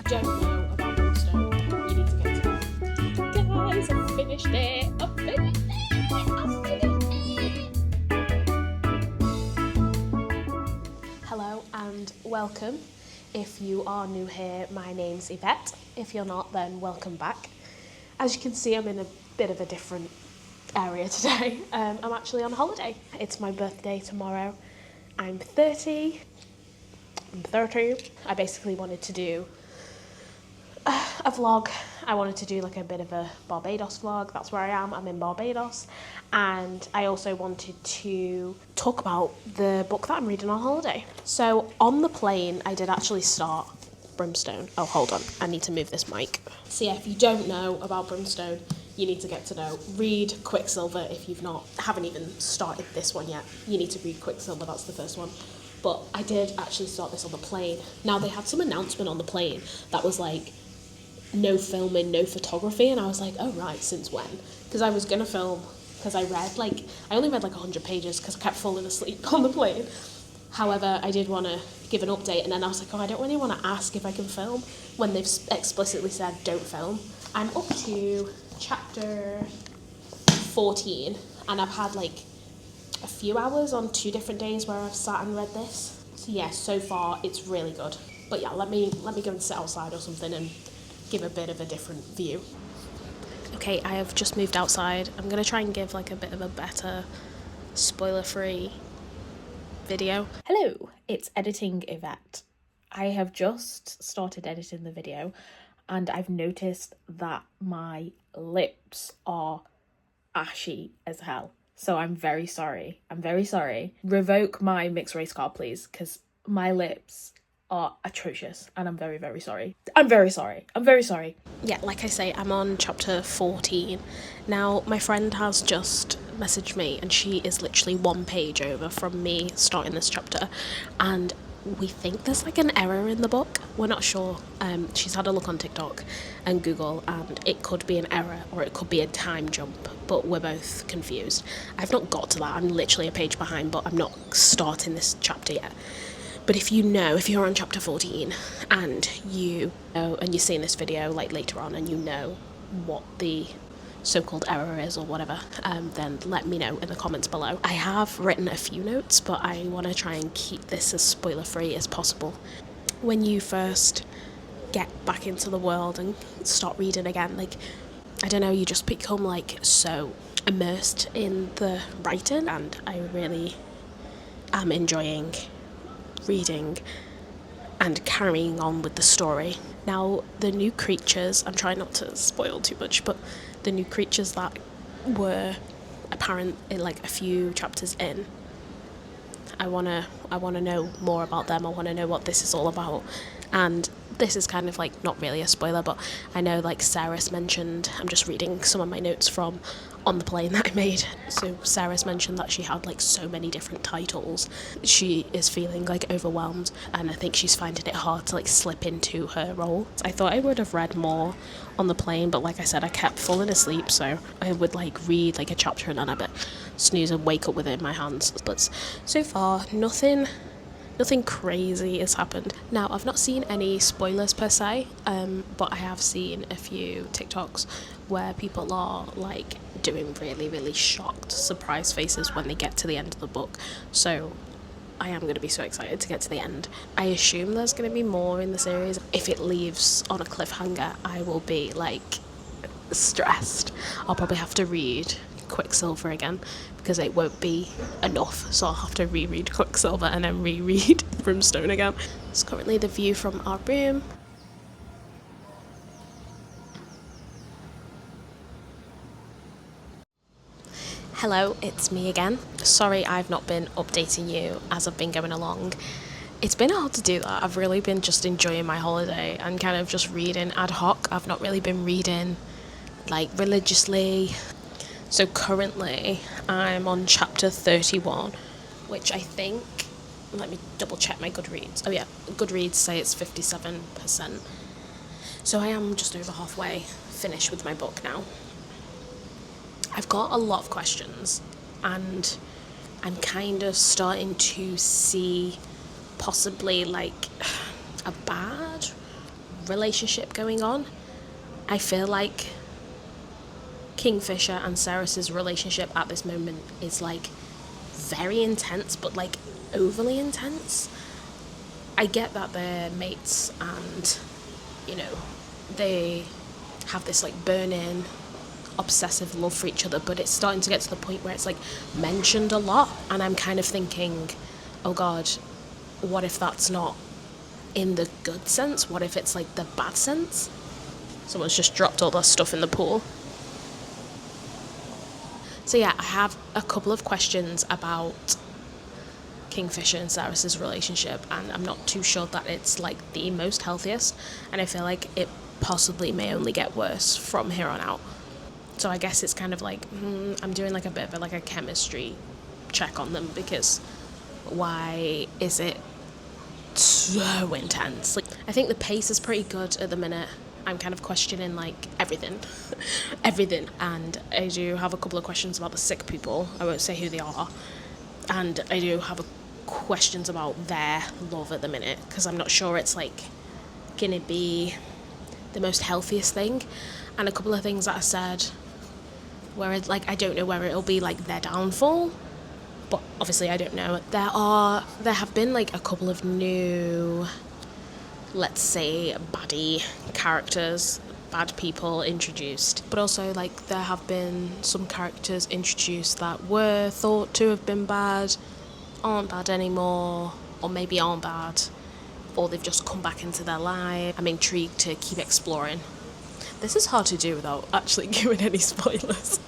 don't know about Brimstone, you need to get to know. Guys, I've finished it. I've finished it. Hello and welcome. If you are new here, my name's Yvette. If you're not, then welcome back. As you can see, I'm in a bit of a different area today. I'm actually on holiday. It's my birthday tomorrow. I'm 30. I basically wanted to do a vlog. I wanted to do like a bit of a Barbados vlog. That's where I am. I'm in Barbados. And I also wanted to talk about the book that I'm reading on holiday. So on the plane, I did actually start Brimstone. Oh, hold on. I need to move this mic. So yeah, if you don't know about Brimstone, you need to get to know. Read Quicksilver if you've haven't even started this one yet. You need to read Quicksilver. That's the first one. But I did actually start this on the plane. Now, they had some announcement on the plane that was like, no filming, no photography. And I was like, oh, right, since when? Because I was going to film, because I only read like 100 pages because I kept falling asleep on the plane. However, I did want to give an update. And then I was like, oh, I don't really want to ask if I can film when they've explicitly said don't film. I'm up to chapter 14. And I've had like a few hours on 2 different days where I've sat and read this. So yeah, so far it's really good. But yeah, let me go and sit outside or something and give a bit of a different view. Okay, I have just moved outside. I'm gonna try and give like a bit of a better spoiler-free video. Hello, it's Editing Yvette. I have just started editing the video and I've noticed that my lips are ashy as hell. So I'm very sorry. Revoke my mixed race card, please, because my lips are atrocious and I'm very, very sorry. I'm very sorry. Yeah, like I say, I'm on chapter 14. Now, my friend has just messaged me and she is literally 1 page over from me starting this chapter. And we think there's like an error in the book. We're not sure. She's had a look on TikTok and Google and it could be an error or it could be a time jump, but we're both confused. I've not got to that. I'm literally a page behind, but I'm not starting this chapter yet. But if you're on chapter 14 and you know, and you're seeing this video like later on and you know what the so-called error is or whatever, then let me know in the comments below. I have written a few notes, but I want to try and keep this as spoiler-free as possible. When you first get back into the world and start reading again, like, I don't know, you just become like so immersed in the writing, and I really am enjoying reading and carrying on with the story. Now, the new creatures, I'm trying not to spoil too much, but the new creatures that were apparent in like a few chapters in, I wanna know more about them. I wanna know what this is all about. And this is kind of like not really a spoiler, but I know like Sarah's mentioned, I'm just reading some of my notes from on the plane that I made. So Sarah's mentioned that she had like so many different titles. She is feeling like overwhelmed and I think she's finding it hard to like slip into her role. I thought I would have read more on the plane, but like I said, I kept falling asleep, so I would like read like a chapter and then I'd snooze and wake up with it in my hands. But so far, nothing crazy has happened. Now, I've not seen any spoilers per se, but I have seen a few TikToks where people are like doing really, really shocked surprise faces when they get to the end of the book. So I am going to be so excited to get to the end. I assume there's going to be more in the series. If it leaves on a cliffhanger, I will be like stressed. I'll probably have to read Quicksilver again because it won't be enough, so I'll have to reread Quicksilver and then reread Brimstone again. It's currently the view from our room. Hello, it's me again. Sorry I've not been updating you as I've been going along. It's been hard to do that. I've really been just enjoying my holiday and kind of just reading ad hoc. I've not really been reading like religiously. So currently I'm on chapter 31, which I think, let me double check my Goodreads. Oh yeah, Goodreads say it's 57%. So I am just over halfway finished with my book now. I've got a lot of questions and I'm kind of starting to see possibly like a bad relationship going on. I feel like Kingfisher and Ceres's relationship at this moment is like very intense, but like overly intense. I get that they're mates and, you know, they have this like burning obsessive love for each other, but it's starting to get to the point where it's like mentioned a lot, and I'm kind of thinking, oh god, what if that's not in the good sense? What if it's like the bad sense? Someone's just dropped all their stuff in the pool. So yeah, I have a couple of questions about Kingfisher and Ceres's relationship, and I'm not too sure that it's like the most healthiest, and I feel like it possibly may only get worse from here on out. So I guess it's kind of like, I'm doing like a bit of like a chemistry check on them, because why is it so intense? Like, I think the pace is pretty good at the minute. I'm kind of questioning like everything, and I do have a couple of questions about the sick people. I won't say who they are, and I do have questions about their love at the minute, because I'm not sure it's like gonna be the most healthiest thing. And a couple of things that I said where it's like, I don't know where it'll be like their downfall, but obviously I don't know. There have been like a couple of new, let's say, baddie characters, bad people introduced, but also like there have been some characters introduced that were thought to have been bad, aren't bad anymore, or maybe aren't bad, or they've just come back into their life. I'm intrigued to keep exploring. This is hard to do without actually giving any spoilers.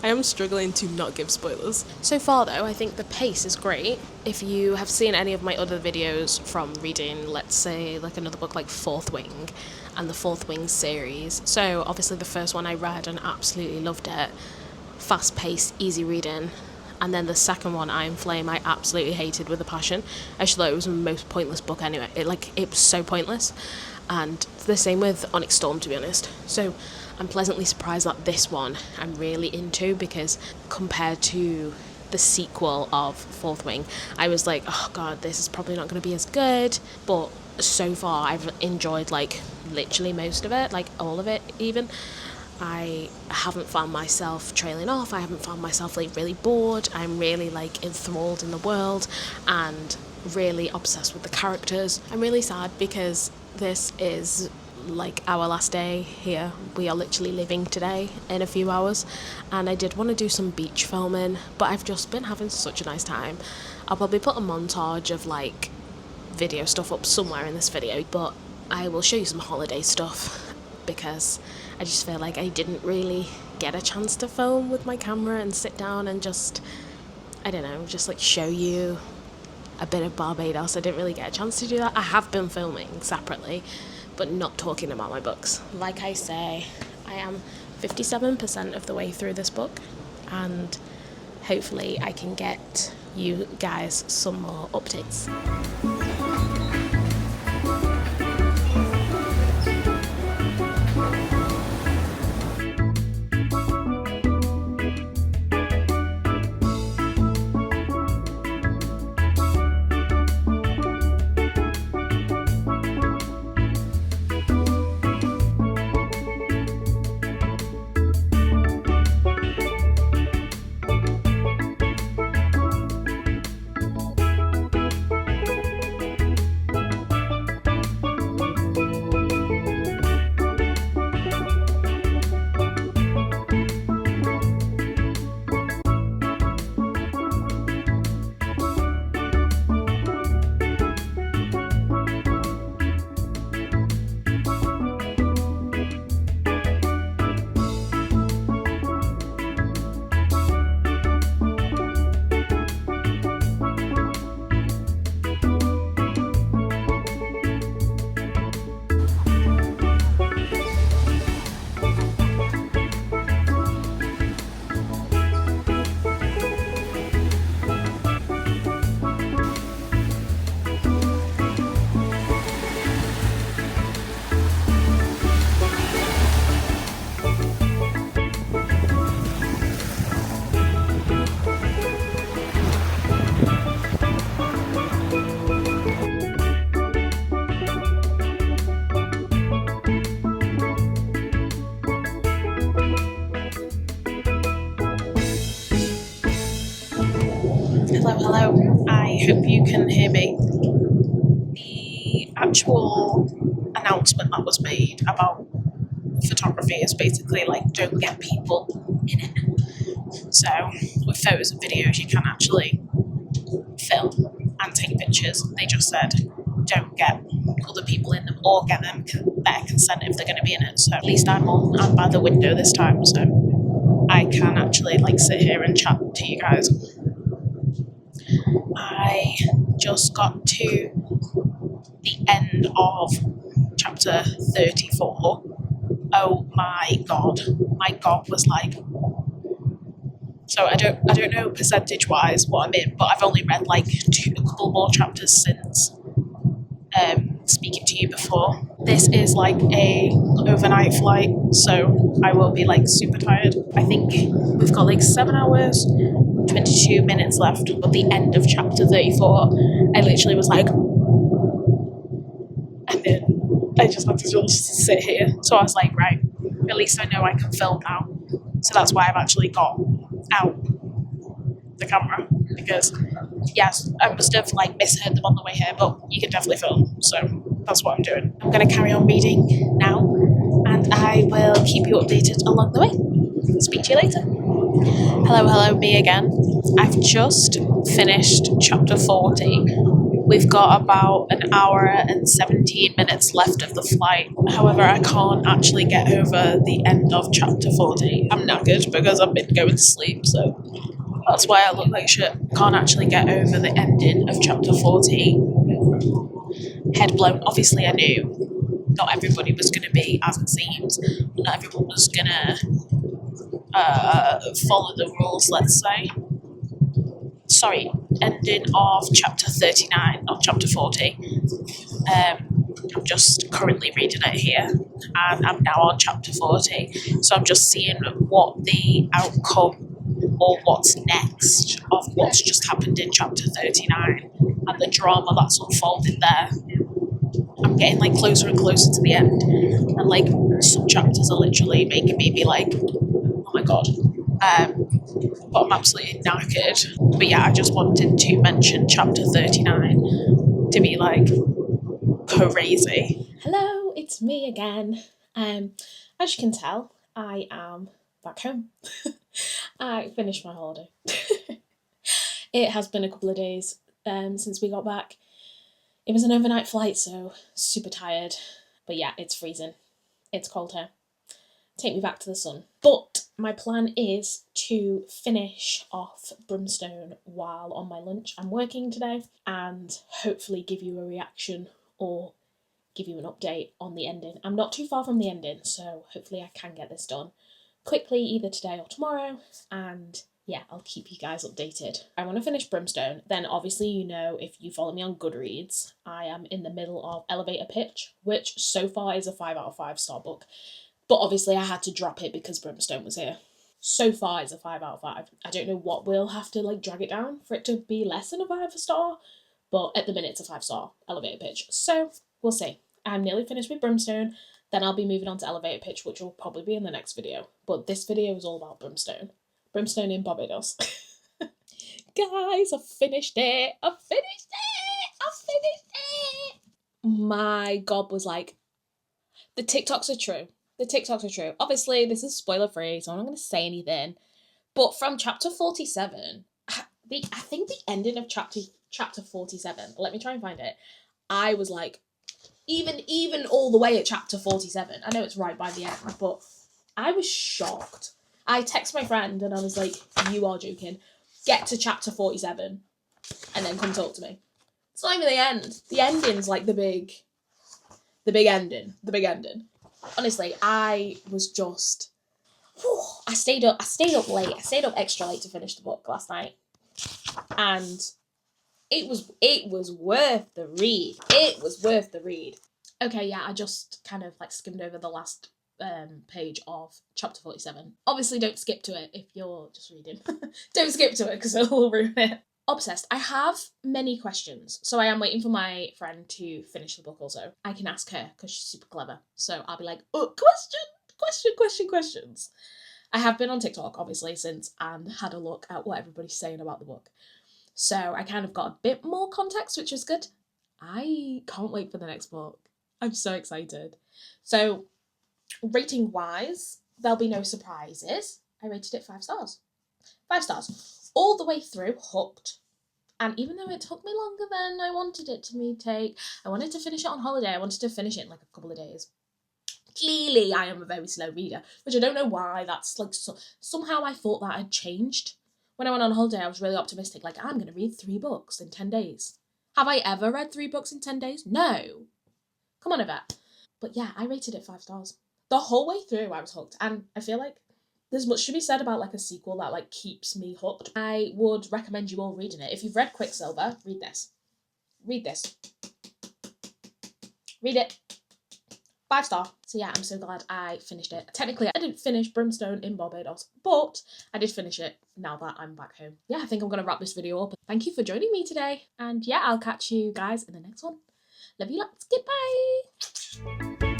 I am struggling to not give spoilers. So far though, I think the pace is great. If you have seen any of my other videos from reading, let's say, like another book like Fourth Wing and the Fourth Wing series. So obviously the first one I read and absolutely loved it. Fast paced, easy reading. And then the second one, Iron Flame, I absolutely hated with a passion. I just thought it was the most pointless book anyway. It was so pointless. And the same with Onyx Storm, to be honest. So I'm pleasantly surprised that this one I'm really into, because compared to the sequel of Fourth Wing, I was like, oh god, this is probably not going to be as good. But so far I've enjoyed like literally most of it, like all of it even. I haven't found myself trailing off. I haven't found myself like really bored. I'm really like enthralled in the world and really obsessed with the characters. I'm really sad because this is like our last day here. We are literally leaving today in a few hours, and I did want to do some beach filming, but I've just been having such a nice time. I'll probably put a montage of like video stuff up somewhere in this video, but I will show you some holiday stuff, because I just feel like I didn't really get a chance to film with my camera and sit down and just, I don't know, just like show you a bit of Barbados. I didn't really get a chance to do that. I have been filming separately, but not talking about my books. Like I say, I am 57% of the way through this book, and hopefully I can get you guys some more updates. hope you can hear me. The actual announcement that was made about photography is basically like, don't get people in it. So with photos and videos, you can actually film and take pictures. They just said don't get other people in them or get them their consent if they're going to be in it. So at least I'm by the window this time, so I can actually like sit here and chat to you guys. I just got to the end of chapter 34. Oh my god was like, so I don't know percentage wise what I'm in, but I've only read like a couple more chapters since speaking to you before. This is like a overnight flight, so I will be like super tired. I think we've got like 7 hours 22 minutes left, but the end of chapter 34 I literally was like, and then I just had to just sit here. So I was like, right, at least I know I can film now. So that's why I've actually got out the camera, because yes, I must have like misheard them on the way here, but you can definitely film. So that's what I'm doing. I'm going to carry on reading now, and I will keep you updated along the way. Speak to you later. Hello, me again. I've just finished chapter 40. We've got about an hour and 17 minutes left of the flight. However, I can't actually get over the end of chapter 40. I'm knackered because I've been going to sleep, so that's why I look like shit. Can't actually get over the ending of chapter 40. Head blown. Obviously, I knew not everybody was going to be as it seems. Not everyone was going to follow the rules, let's say. Sorry, ending of chapter 39, not chapter 40. I'm just currently reading it here, and I'm now on chapter 40. So I'm just seeing what the outcome or what's next of what's just happened in chapter 39 and the drama that's unfolded there. I'm getting like closer and closer to the end, and like some chapters are literally making me be like, oh my god. But I'm absolutely knackered. But yeah, I just wanted to mention chapter 39 to be like crazy. Hello, it's me again. As you can tell, I am back home. I finished my holiday. It has been a couple of days since we got back. It was an overnight flight, so super tired. But yeah, it's freezing. It's cold here. Take me back to the sun. But my plan is to finish off Brimstone while on my lunch. I'm working today, and hopefully give you a reaction or give you an update on the ending. I'm not too far from the ending, so hopefully I can get this done quickly, either today or tomorrow, and yeah, I'll keep you guys updated. I want to finish Brimstone. Then obviously, you know, if you follow me on Goodreads, I am in the middle of Elevator Pitch, which so far is a 5 out of 5 star book. But obviously I had to drop it because Brimstone was here. So far it's a 5 out of 5. I don't know what will have to like drag it down for it to be less than a 5 star, but at the minute it's a 5 star Elevator Pitch. So we'll see. I'm nearly finished with Brimstone. Then I'll be moving on to Elevator Pitch, which will probably be in the next video. But this video is all about Brimstone. Brimstone in Barbados. Guys, I finished it. My God was like, the TikToks are true. Obviously, this is spoiler free, so I'm not going to say anything. But from chapter 47, I think the ending of chapter 47, let me try and find it. I was like, even all the way at chapter 47, I know it's right by the end, but I was shocked. I texted my friend and I was like, you are joking. Get to chapter 47 and then come talk to me. It's not even the end. The ending's like the big ending. Honestly, I was just... I stayed up late. I stayed up extra late to finish the book last night. And it was worth the read. Okay, yeah, I just kind of like skimmed over the last page of chapter 47. Obviously, don't skip to it if you're just reading. Don't skip to it because it'll ruin it. Obsessed. I have many questions, so I am waiting for my friend to finish the book also. I can ask her because she's super clever. So I'll be like, oh, questions. I have been on TikTok, obviously, since and had a look at what everybody's saying about the book. So I kind of got a bit more context, which was good. I can't wait for the next book. I'm so excited. So rating wise, there'll be no surprises. I rated it 5 stars. 5 stars. All the way through, hooked. And even though it took me longer than I wanted it to take, I wanted to finish it on holiday. I wanted to finish it in like a couple of days. Clearly, I am a very slow reader, which I don't know why. That's like, somehow I thought that had changed. When I went on holiday, I was really optimistic. Like, I'm going to read 3 books in 10 days. Have I ever read 3 books in 10 days? No. Come on, Yvette. But yeah, I rated it 5 stars. The whole way through, I was hooked. And I feel like there's much to be said about like a sequel that like keeps me hooked. I would recommend you all reading it. If you've read Quicksilver, read this. Read this. Read it. 5 star. So yeah, I'm so glad I finished it. Technically, I didn't finish Brimstone in Barbados, but I did finish it now that I'm back home. Yeah, I think I'm going to wrap this video up. Thank you for joining me today. And yeah, I'll catch you guys in the next one. Love you lots. Goodbye.